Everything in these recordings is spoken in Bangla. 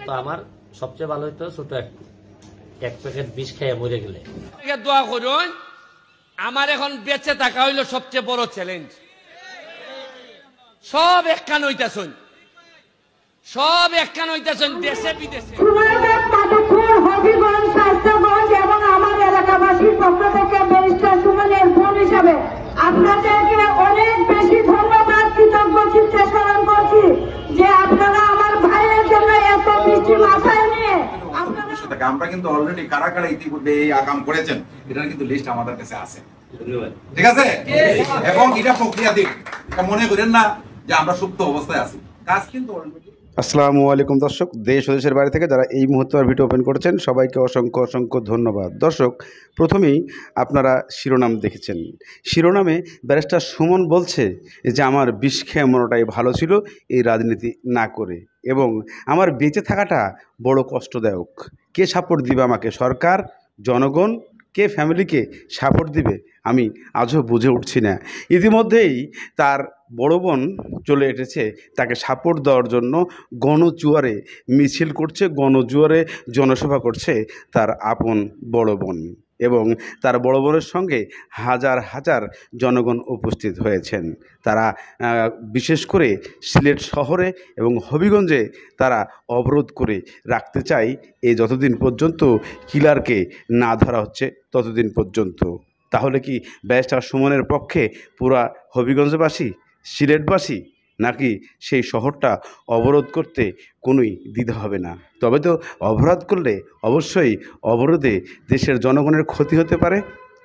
তো আমার সবচেয়ে ভালো হইতো ছোট এক প্যাকেট বিষ খেয়ে মরে গেলে। দোয়া করুন, আমার এখন বেঁচে থাকা হইল সবচেয়ে বড় চ্যালেঞ্জ। সব একখান হইতেছেন, সব একখান হইতেছেন দেশে বিদেশে। এবং আমার এলাকাবাসীর পক্ষ থেকে ব্যারিস্টার সুমনের বোন হিসাবে আপনাদেরকে অনেক বেশি ধন্যবাদ, কৃতজ্ঞ চিত্তে স্মরণ করছি যে আপনারা আমার ভাইয়ের জন্য এত বৃষ্টি মাথায় নিয়ে আমরা কিন্তু অলরেডি কারা কারা ইতিপূর্বে এই আকাম করেছেন এটার কিন্তু লিস্ট আমাদের কাছে আছে, ঠিক আছে? এবং এটা প্রক্রিয়াধীন, এটা মনে করেন না যে আমরা সুপ্ত অবস্থায় আছি, কাজ কিন্তু অলরেডি। আসসালামু আলাইকুম দর্শক, দেশ ও দেশের বাইরে থেকে যারা এই মুহূর্তে ভিডিও ওপেন করেছেন সবাইকে অসংখ্য অসংখ্য ধন্যবাদ। দর্শক, প্রথমেই আপনারা শিরোনাম দেখেছেন। শিরোনামে ব্যারিস্টার সুমন বলছে যে আমার বিষ খেয়ে মরাটাই ভালো ছিল এই রাজনীতি না করে, এবং আমার বেঁচে থাকাটা বড় কষ্টদায়ক। কে সাপোর্ট দিবে আমাকে, সরকার, জনগণ, কে ফ্যামিলিকে সাপোর্ট দিবে আমি আজও বুঝে উঠছি না। ইতিমধ্যেই তার বড় বোন চলে এসেছে তাকে সাপোর্ট দেওয়ার জন্য, গণজুয়ারে মিছিল করছে, গণজুয়ারে জনসভা করছে তার আপন বড় বোন, এবং তার বড় বোনের সঙ্গে হাজার হাজার জনগণ উপস্থিত হয়েছেন। তারা বিশেষ করে সিলেট শহরে এবং হবিগঞ্জে তারা অবরোধ করে রাখতে চায় এই যতদিন পর্যন্ত কিলারকে না ধরা হচ্ছে ততদিন পর্যন্ত। তাহলে কি ব্যারিস্টার সুমনের পক্ষে পুরা হবিগঞ্জবাসী, সিলেটবাসী, নাকি সেই শহরটা অবরোধ করতে কোনোই দ্বিধা হবে না? তবে তো অবরোধ করলে অবশ্যই অবরোধে দেশের জনগণের ক্ষতি হতে পারে,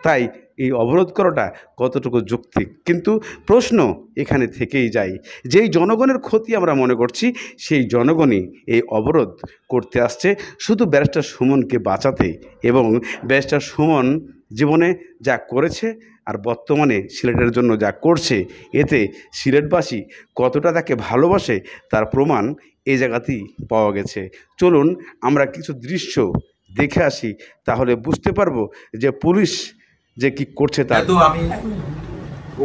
তাই এই অবরোধ করাটা কতটুকু যৌক্তিক? কিন্তু প্রশ্ন এখানে থেকেই যায়, যেই জনগণের ক্ষতি আমরা মনে করছি সেই জনগণই এই অবরোধ করতে আসছে শুধু ব্যারিস্টার সুমনকে বাঁচাতে, এবং ব্যারিস্টার সুমন জীবনে যা করেছে আর বর্তমানে সিলেটের জন্য যা করছে, এতে সিলেটবাসী কতটা তাকে ভালোবাসে তার প্রমাণ এই জায়গাতেই পাওয়া গেছে। চলুন আমরা কিছু দৃশ্য দেখে আসি, তাহলে বুঝতে পারবো যে পুলিশ যে কি করছে। তা তো আমি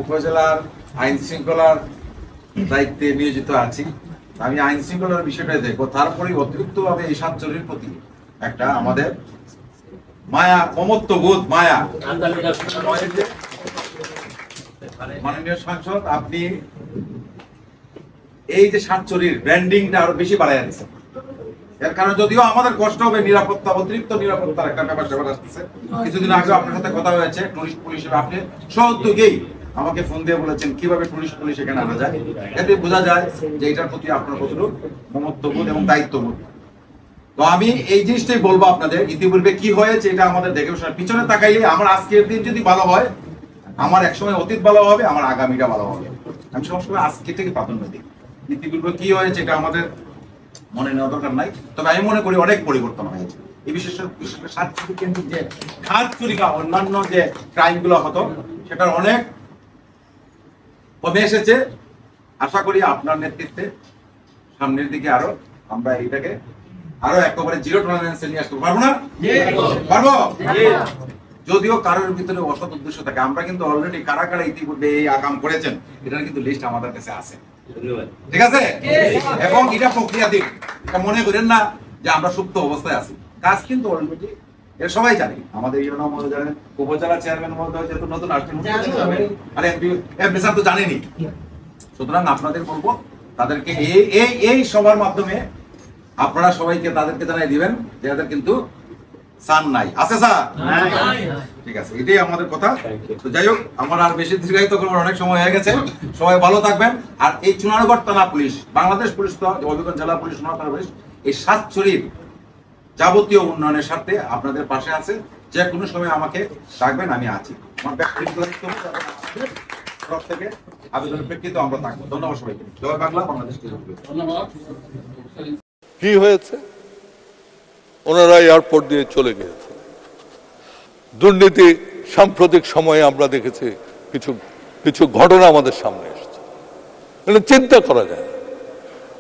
উপজেলার আইন শৃঙ্খলার দায়িত্বে নিয়োজিত আছি, আমি আইন শৃঙ্খলার বিষয়টা দেখবো, তারপরে অতিরিক্তভাবে এই সাতচল্লির প্রতি একটা আমাদের মায়া, মমত্ব বোধ, মায়া। মাননীয় সাংসদ, আপনি এই যে সাতচল্লির ব্র্যান্ডিংটা আরো বেশি বাড়াই আনছে, এর কারণে যদিও আমাদের কষ্ট হবে, নিরাপত্তা, অতিরিক্ত নিরাপত্তার একটা ব্যাপার সেবার আসতেছে। কিছুদিন আগে আপনার সাথে কথা হয়েছে টুরিস্ট পুলিশ, আপনি সহযোগেই আমাকে ফোন দিয়ে বলেছেন কিভাবে টুরিস্ট পুলিশ এখানে আনা যায়। এতে বোঝা যায় যে এটার প্রতি আপনার কতটুকু মমত্ববোধ এবং দায়িত্ববোধ। তো আমি এই জিনিসটাই বলবো আপনাদের, ইতিপূর্বে কি হয়েছে এটা আমাদের দেখে পিছনে তাকাইলে আমার আজকের দিন যদি ভালো হয়, আমার একসময় অতীত ভালো হবে, আমার আগামীটা ভালো হবে। আমি সবসময় আজকে থেকে প্রাধান্য দিই। ইতিপূর্বে কি হয়েছে এটা আমাদের মনে নেওয়া দরকার নাই, তবে আমি মনে করি অনেক পরিবর্তন হয়েছে। এই বিশেষ করে সাতচল্লি কেন্দ্রিক যে খাত চুরিকা অন্যান্য যে ক্রাইম গুলো হতো সেটার অনেক কমে এসেছে। আশা করি আপনার নেতৃত্বে সামনের দিকে আরো আমরা এটাকে আরো একেবারে জিরো টলারেন্সে নিয়ে আসতে পারবো না? পারবো। যদিও কারোর ভিতরে অসৎ উদ্দেশ্য থাকে, আমরা কিন্তু অলরেডি কারা কারা ইতিপূর্বে এই আকাম করেছেন এটার কিন্তু লিস্ট আমাদের কাছে আছে, ঠিক আছে? এবং এটা প্রক্রিয়াধীন, এটা মনে করেন না যে আমরা সুপ্ত অবস্থায় আছি, কাজ কিন্তু অলরেডি এর সবাই জানি। আমাদের ইউনো মহোদয় জানেন, উপজেলা চেয়ারম্যান মহোদয় যেহেতু নতুন আসছেন, আর এমপি স্যার তো জানেনই। সুতরাং আপনাদের বলবো তাদেরকে এই সবার মাধ্যমে আপনারা সবাইকে তাদেরকে জানাই দিবেন যে এদের কিন্তু সান নাই, আছে স্যার? ঠিক আছে, এটাই আমাদের কথা। তো যাই হোক, আমার আর বেশি দীর্ঘায়িত করবার অনেক সময় হয়ে গেছে। সবাই ভালো থাকবেন। আর এই চুনারগড় থানা পুলিশ, বাংলাদেশ পুলিশ, তো হবিগঞ্জ জেলা পুলিশ, সোনারগাঁও পুলিশ, এই সাতচল্লির যাবতীয় উন্নয়নের স্বার্থে আপনাদের পাশে আছে। যে কোনো সময় আমাকে ডাকবেন, আমি আছি। আমার ব্যক্তিগত তরফ থেকে আবেদনের প্রেক্ষিতে আমরা থাকবো। ধন্যবাদ সবাইকে। জয় বাংলা, বাংলাদেশ। ধন্যবাদ। কি হয়েছে? ওনারা এয়ারপোর্ট দিয়ে চলে গিয়েছে। দুর্নীতি সাম্প্রতিক সময়ে আমরা দেখেছি কিছু কিছু ঘটনা আমাদের সামনে এসেছে, এটা চিন্তা করা যায়।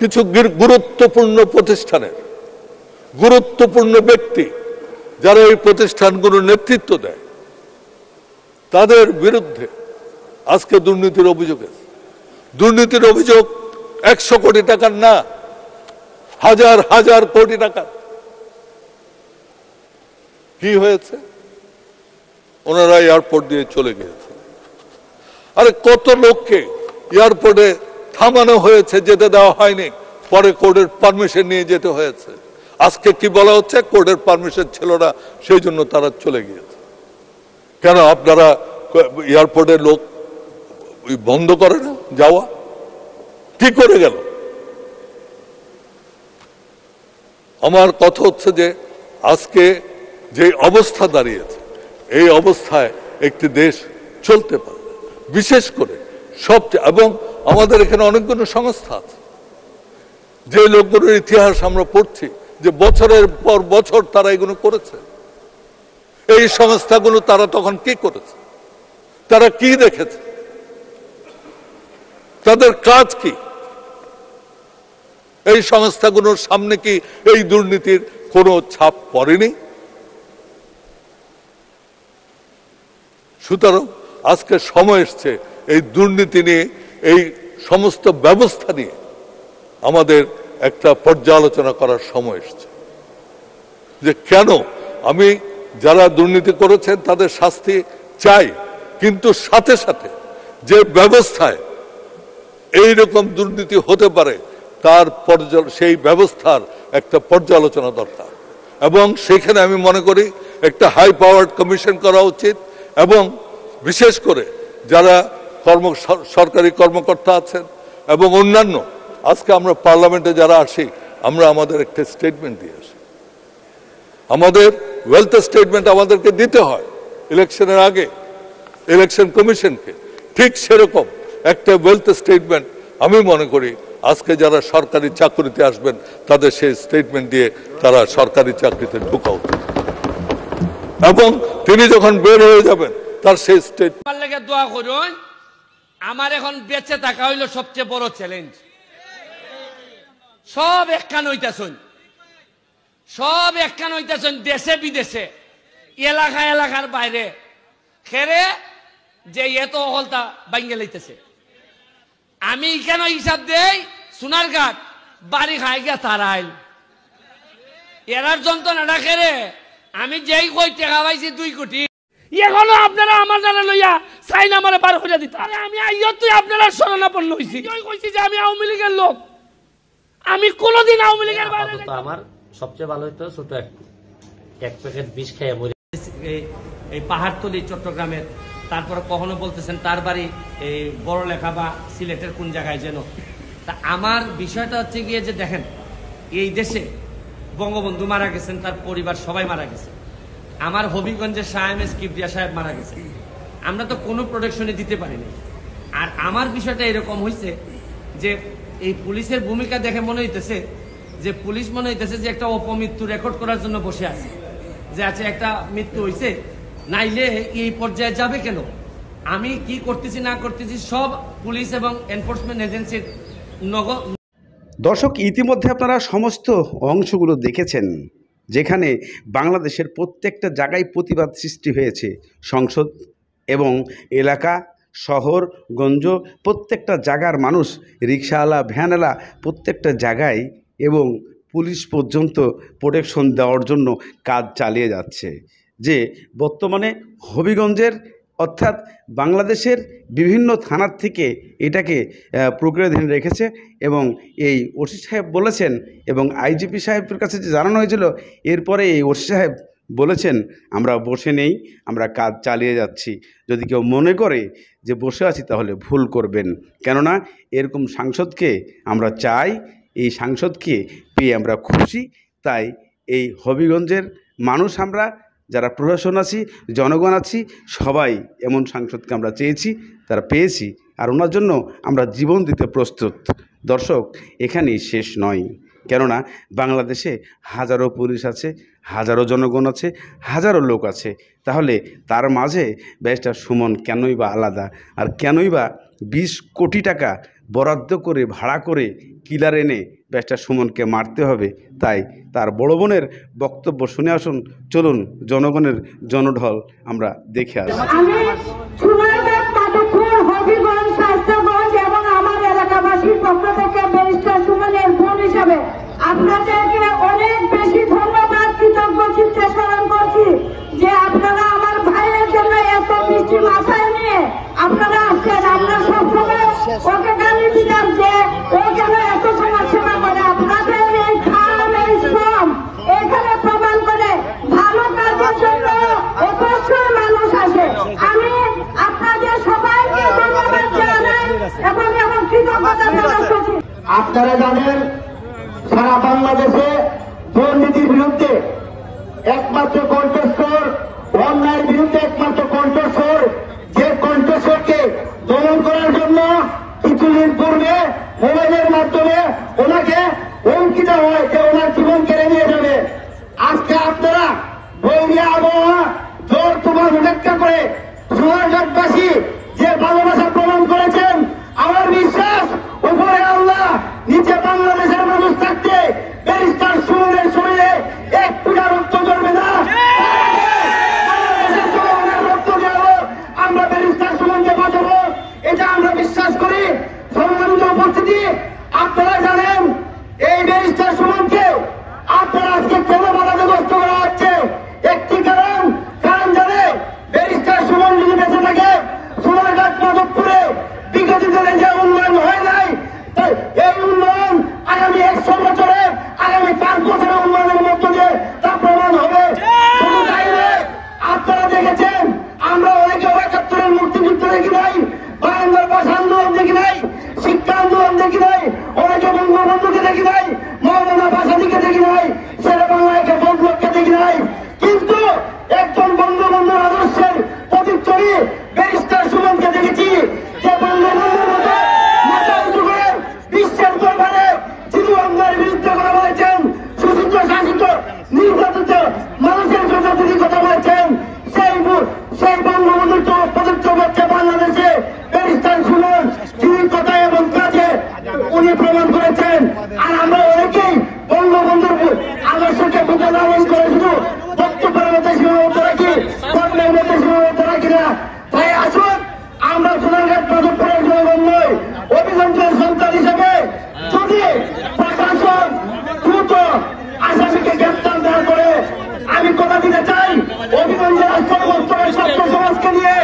কিছু গুরুত্বপূর্ণ প্রতিষ্ঠানের গুরুত্বপূর্ণ ব্যক্তি যারা এই প্রতিষ্ঠানগুলোর নেতৃত্ব দেয়, তাদের বিরুদ্ধে আজকে দুর্নীতির অভিযোগ। দুর্নীতির অভিযোগ 100 কোটি টাকার না, হাজার হাজার কোটি টাকা। কি হয়েছে? ওনারা এয়ারপোর্ট দিয়ে চলে গিয়েছে। আরে কত লোককে এয়ারপোর্টে থামানো হয়েছে, যেতে দেওয়া হয়নি, পরে কোর্টের পারমিশন নিয়ে যেতে হয়েছে। আজকে কি বলা হচ্ছে? কোর্টের পারমিশন ছিল না, সেই জন্য তারা চলে গিয়েছে। কেন আপনারা এয়ারপোর্টের লোক বন্ধ করে না যাওয়া? কি করে গেল? আমার কথা হচ্ছে যে আজকে যে অবস্থা দাঁড়িয়েছে, এই অবস্থায় একটি দেশ চলতে পারে। বিশেষ করে সবচেয়ে, এবং আমাদের এখানে অনেকগুলো সংস্থা আছে, যে লোকগুলোর ইতিহাস আমরা পড়ছি, যে বছরের পর বছর তারা এগুলো করেছে। এই সংস্থাগুলো তারা তখন কি করেছে? তারা কি দেখেছে? তাদের কাজ কি? এই সংস্থাগুলোর সামনে কি এই দুর্নীতির কোনো ছাপ পড়েনি? সুতরাং আজকে সময় এসছে এই দুর্নীতি নিয়ে, এই সমস্ত ব্যবস্থা নিয়ে আমাদের একটা পর্যালোচনা করার সময় এসছে। যে কেন আমি যারা দুর্নীতি করেছেন তাদের শাস্তি চাই, কিন্তু সাথে সাথে যে ব্যবস্থায় এইরকম দুর্নীতি হতে পারে তার সেই ব্যবস্থার একটা পর্যালোচনা দরকার। এবং সেখানে আমি মনে করি একটা হাই পাওয়ার্ড কমিশন করা উচিত। এবং বিশেষ করে যারা সরকারি কর্মকর্তা আছেন এবং অন্যান্য, আজকে আমরা পার্লামেন্টে যারা আসি, আমরা আমাদের একটা স্টেটমেন্ট দিয়ে আসি। আমাদের ওয়েলথ স্টেটমেন্ট আমাদেরকে দিতে হয় ইলেকশনের আগে ইলেকশন কমিশনকে। ঠিক সেরকম একটা ওয়েলথ স্টেটমেন্ট আমি মনে করি আজকে যারা সরকারি চাকরিতে আসবেন তাদের সেই স্টেটমেন্ট দিয়ে তারা সরকারি চাকরিতে ঢোকা উচিত। এবং তিনি যখন বের হয়ে যাবেন তার সেই স্টেটমেন্ট লেগে দোয়া করুন। আমার এখন বেঁচে থাকা হইল সবচেয়ে বড় চ্যালেঞ্জ। সব একখান হইতেছেন, সব একখান হইতেছেন, দেশে বিদেশে, এলাকা এলাকার বাইরে, খেরে যে এত অহলতা বাঙ্গে লইতেছে। আমি কেন হিসাব দেই, সোনারঘাট বাড়ি খাই গিয়া তারাইল এরার যন্ত্রণাটা খেরে আমি যেই কই টাকা পাইছি 2 কোটি, এখনো আপনারা আমার জানা লইয়া চাইন আমারে বার করে দিতা। আমি আইয়তই আপনারা শরণাপন্ন হইছি। ওই কইছি যে আমি আওয়ামী লীগের লোক, আমি কোনোদিন আওয়ামী লীগের বাইরে। আমার সবচেয়ে ভালো হইতো ছোট এক প্যাকেট বিষ খেয়ে মরে। এই পাহাড়তলি চট্টগ্রামের, তারপরে কখনো বলতেছেন তার বাড়ি এই বড় লেখা বা সিলেটের কোন জায়গায় যেন। তা আমার বিষয়টা হচ্ছে গিয়ে যে দেখেন, এই দেশে বঙ্গবন্ধু মারা গেছেন, তার পরিবার সবাই মারা গেছে। আমার হবিগঞ্জের শাহ এম এস কিবরিয়া সাহেব মারা গেছে। আমরা তো কোনো প্রোটেকশনে দিতে পারিনি। আর আমার বিষয়টা এরকম হয়েছে যে এই পুলিশের ভূমিকা দেখে মনে হইতেছে যে পুলিশ মনে হইতেছে যে একটা অপমৃত্যু রেকর্ড করার জন্য বসে আছে, যে আছে একটা মৃত্যু হয়েছে, নাইলে এই পর্যায়ে যাবে কেন। আমি কি করতেছি না করতেছি সব পুলিশ এবং এনফোর্সমেন্ট এজেন্সির দর্শক, ইতিমধ্যে আপনারা সমস্ত অংশগুলো দেখেছেন, যেখানে বাংলাদেশের প্রত্যেকটা জায়গায় প্রতিবাদ সৃষ্টি হয়েছে। সংসদ এবং এলাকা, শহর গঞ্জ, প্রত্যেকটা জায়গার মানুষ, রিক্সাওয়ালা, ভ্যানওয়ালা, প্রত্যেকটা জায়গায় এবং পুলিশ পর্যন্ত প্রোটেকশন দেওয়ার জন্য কাজ চালিয়ে যাচ্ছে। যে বর্তমানে হবিগঞ্জের অর্থাৎ বাংলাদেশের বিভিন্ন থানার থেকে এটাকে প্রক্রিয়াধীন রেখেছে। এবং এই ওসি সাহেব বলেছেন, এবং আইজিপি সাহেবের কাছে যে জানানো হয়েছিল, এরপরে এই ওসি সাহেব বলেছেন আমরা বসে নেই, আমরা কাজ চালিয়ে যাচ্ছি। যদি কেউ মনে করে যে বসে আছি তাহলে ভুল করবেন, কেননা এরকম সাংসদকে আমরা চাই, এই সাংসদকে পেয়ে আমরা খুশি। তাই এই হবিগঞ্জের মানুষ, আমরা যারা প্রশাসন আছি, জনগণ আছি, সবাই এমন সাংসদকে আমরা চেয়েছি, তারা পেয়েছি, আর ওনার জন্য আমরা জীবন দিতে প্রস্তুত। দর্শক, এখানেই শেষ নয়, কেননা বাংলাদেশে হাজারো পুলিশ আছে, হাজারো জনগণ আছে, হাজারো লোক আছে। তাহলে তার মাঝে ব্যারিস্টার সুমন কেনই বা আলাদা, আর কেনই বা 20 কোটি টাকা বরাদ্দ করে ভাড়া করে কিলার এনে ব্যারিস্টার সুমনকে মারতে হবে? তাই তার বড় বোনের বক্তব্য শুনে আসুন। চলুন জনগণের জনঢল আমরা দেখে আসি। আমি সোনারঘাট, মাধবপুর, হবিগঞ্জ, শাস্তাগঞ্জ এবং আমার এলাকাবাসীর পক্ষ থেকে ব্যারিস্টার সুমনের বোন হিসাবে আপনার দুর্নীতির বিরুদ্ধে একমাত্র কণ্ঠস্বর, অন্যায়ের বিরুদ্ধে একমাত্র কণ্ঠস্বর, যে কণ্ঠস্বরকে দমন করার জন্য কিছুদিন পূর্বে মোবাইলের মাধ্যমে ওনাকে হুমকি দেওয়া হয় যে ওনার জীবন কেড়ে নিয়ে যাবে। আজকে আপনারা বৈরী আবহাওয়া জোর তুফান উপেক্ষা করে সোনারঘাটবাসী যে ভালোবাসা প্রমাণ করেছেন, আমার বিশ্বাস উপরে আল্লাহ নিচে বাংলাদেশের মানুষ থাকতে ব্যারিস্টার সুমনের শরীরে এক ফুটা রক্ত ঝরবে না। বাংলাদেশের জনগণের রক্ত দেওয়া আমরা ব্যারিস্টার সুমনকে বাঁচাবো, এটা আমরা বিশ্বাস করি। সম্মানিত উপস্থিতি, আপনারা জানেন এই ব্যারিস্টার সুমনকে আপনারা আজকে কেন বাধাগ্রস্ত করা হচ্ছে? একটি কারণ জানে ব্যারিস্টার সুমন যদি বেঁচে থাকে সোনারঘাট মাধবপুরে বিগত দিনে যে উন্নয়ন হয় নাই, এই উন্নয়ন আগামী 100 বছরে, আগামী 5 বছরের উন্নয়নের মধ্য দিয়ে তা প্রমাণ হবে। শুধু তাই নয়, আপনারা দেখেছেন আমরা অনেকে ৭১-এর মুক্তিযুদ্ধ দেখি নাই, বায়ান্নর ভাষা আন্দোলন দেখি নাই, শিক্ষা আন্দোলন দেখি নাই, অনেকে বঙ্গবন্ধুকে দেখি নাই, মৌলানা ভাষাদিকে দেখি নাই, শেরে বাংলাকে বন্ধুকে দেখি নাই, কিন্তু একজন বঙ্গবন্ধুর আদর্শের প্রতিচ্ছবি ব্যারিস্টার সুমনকে দেখেছি, যে বঙ্গবন্ধুর মতো মাথা উঁচু করে বিশ্বের দরবারে যিনি অন্যায়ের বিরুদ্ধে কথা বলেছেন, শোষিত শাসিত নির্যাতিত মানুষের জন্য তিনি কথা বলেছেন, সেই বঙ্গবন্ধুর প্রতিচ্ছবি হচ্ছে বাংলাদেশে ব্যারিস্টার সুমন, যিনি কথায় এবং কাজে উনি প্রমাণ করেছেন। আর আমরা অনেকেই বঙ্গবন্ধুর আদর্শকে বুঝে লালন করে শুধু বক্তব্যের মধ্যে সীমাবদ্ধ রাখি, কর্মের মধ্যে সীমাবদ্ধ রাখি না। তাই আসুন আমরা সোনারঘাট মাধবপুরের জনগণ নই, অভিযন্ত্রের সন্তান হিসেবে যদি প্রশাসন দ্রুত আসামিকে গ্রেপ্তার না করে, আমি কথা দিতে চাই অভিগঞ্জের সর্বস্তরের ছাত্র সমাজকে নিয়ে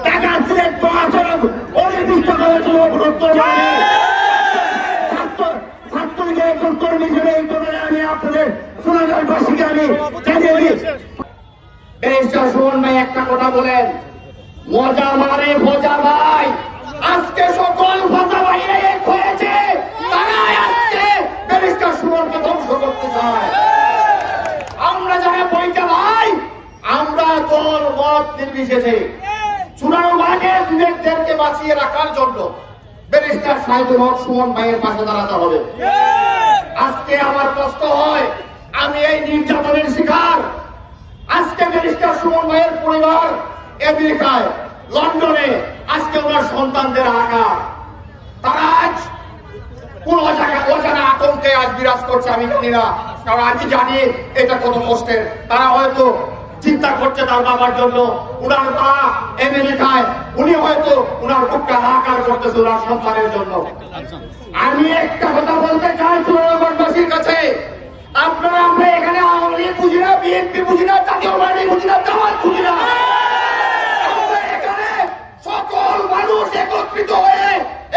টাকা সিলেট মহাসড়ক অনির্দিষ্ট করার জন্য অনুরোধ করব। ছাত্রলীগের একজন কর্মী হিসেবে এই কথাটা আমি আপনাদের সোনারঘাটবাসীকে আমি জানিয়ে দিই। ব্যারিস্টার সুমন ভাই একটা কথা বলেন, মজা মারে ভোজা ভাই, আজকে সকল ভাষা ভাইরা এক হয়েছে, তারাই আজকে ব্যারিস্টার সুমনকে ধ্বংস করতে চায়। আমরা যারা বইটা ভাই, আমরা দল মত নির্বিশেষে চূড়ান্তভাবে বিবেকদেরকে বাঁচিয়ে রাখার জন্য ব্যারিস্টার সাইদুল হক সুমন ভাইয়ের পাশে দাঁড়াতে হবে। আজকে আমার কষ্ট হয়, আমি এই নির্যাতনের শিকার। আজকে ব্যারিস্টার সুমন ভাইয়ের পরিবার আমেরিকায়, লন্ডনে, আজকে ওনার সন্তানদের হাহাকার, তারা আজ কোন অজানা আতঙ্কে আজ বিরাজ করছে। আমি জানি না, কারণ আমি জানি এটা কত কষ্টের। তারা হয়তো চিন্তা করছে তার বাবার জন্য, উনার মা আমেরিকায়, উনি হয়তো উনার বুকটা হাহাকার করতেছে উনার সন্তানের জন্য। আমি একটা কথা বলতে চাই চূড়ান্তবাসীর কাছে, আপনারা আমরা এখানে আওয়ামী লীগ বুঝি না, বিএনপি বুঝি না, জাতীয় পার্টি বুঝি না, জামাত বুঝি না, আমরা এখানে সকল মানুষ একত্রিত হয়ে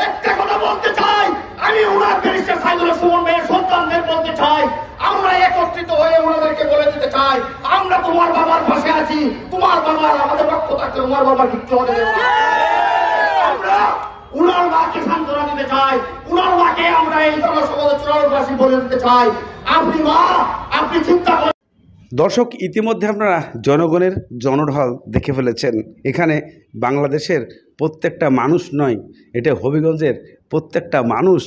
একটা কথা বলতে চাই। আমি ওনার ব্যারিস্টার সাইদুল সুমন ভাইয়ের সন্তানদের বলতে চাই, আমরা একত্রিত হয়ে ওনাদেরকে বলে দিতে চাই, আমরা তোমার বাবার পাশে আছি, তোমার বাবার আমাদের পক্ষ থাকতে তোমার বাবার কিচ্ছু হতে দেব না। আমরা উনার মাকে সান্ত্বনা দিতে চাই, উনার মাকে আমরা এই জনসমাজের চূড়ান্তবাসী বলে দিতে চাই, আপনি মা, আপনি চিন্তা করেন। দর্শক, ইতিমধ্যে আপনারা জনগণের জনঢল দেখে ফেলেছেন। এখানে বাংলাদেশের প্রত্যেকটা মানুষ নয়, এটা হবিগঞ্জের প্রত্যেকটা মানুষ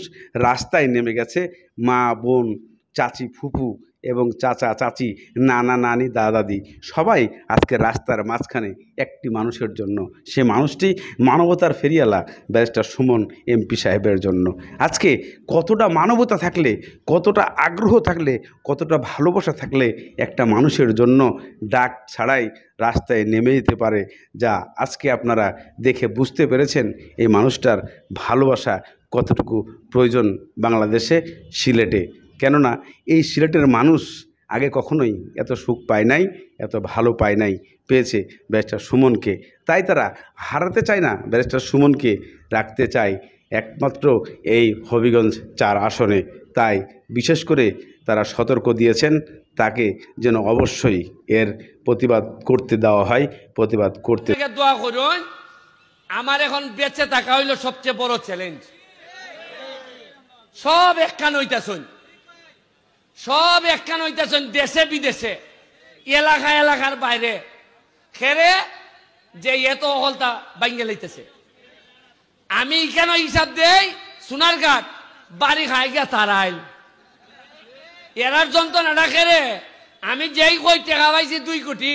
রাস্তায় নেমে গেছে। মা, বোন, চাচি, ফুফু এবং চাচা, চাচি, নানা, নানি, দাদাদি সবাই আজকে রাস্তার মাঝখানে একটি মানুষের জন্য। সে মানুষটি মানবতার ফেরিয়ালা ব্যারিস্টার সুমন এমপি সাহেবের জন্য। আজকে কতটা মানবতা থাকলে, কতটা আগ্রহ থাকলে, কতটা ভালোবাসা থাকলে একটা মানুষের জন্য ডাক ছাড়াই রাস্তায় নেমে যেতে পারে, যা আজকে আপনারা দেখে বুঝতে পেরেছেন এই মানুষটার ভালোবাসা কতটুকু প্রয়োজন বাংলাদেশে, সিলেটে। কেননা এই সিলেটের মানুষ আগে কখনোই এত সুখ পায় নাই, এত ভালো পায় নাই, পেয়েছে ব্যারিস্টার সুমনকে। তাই তারা হারাতে চায় না, ব্যারিস্টার সুমনকে রাখতে চায় একমাত্র এই হবিগঞ্জ 4 আসনে। তাই বিশেষ করে তারা সতর্ক দিয়েছেন তাকে যেন অবশ্যই এর প্রতিবাদ করতে দেওয়া হয়, প্রতিবাদ করতে। দোয়া করুন, আমার এখন বেঁচে থাকা হইল সবচেয়ে বড় চ্যালেঞ্জ। সব একখান হইতেছেন, সব একখান হইতেছেন দেশে বিদেশে, এলাকা এলাকার বাইরে, খেরে যে এত অহলতা বাইঙ্গে লইতেছে। আমি কেন হিসাব দেই, সোনারঘাট বাড়ি খাই গিয়া তারাইল এরার যন্ত্রণাটা খেরে আমি যেই কই টাকা পাইছি 2 কোটি।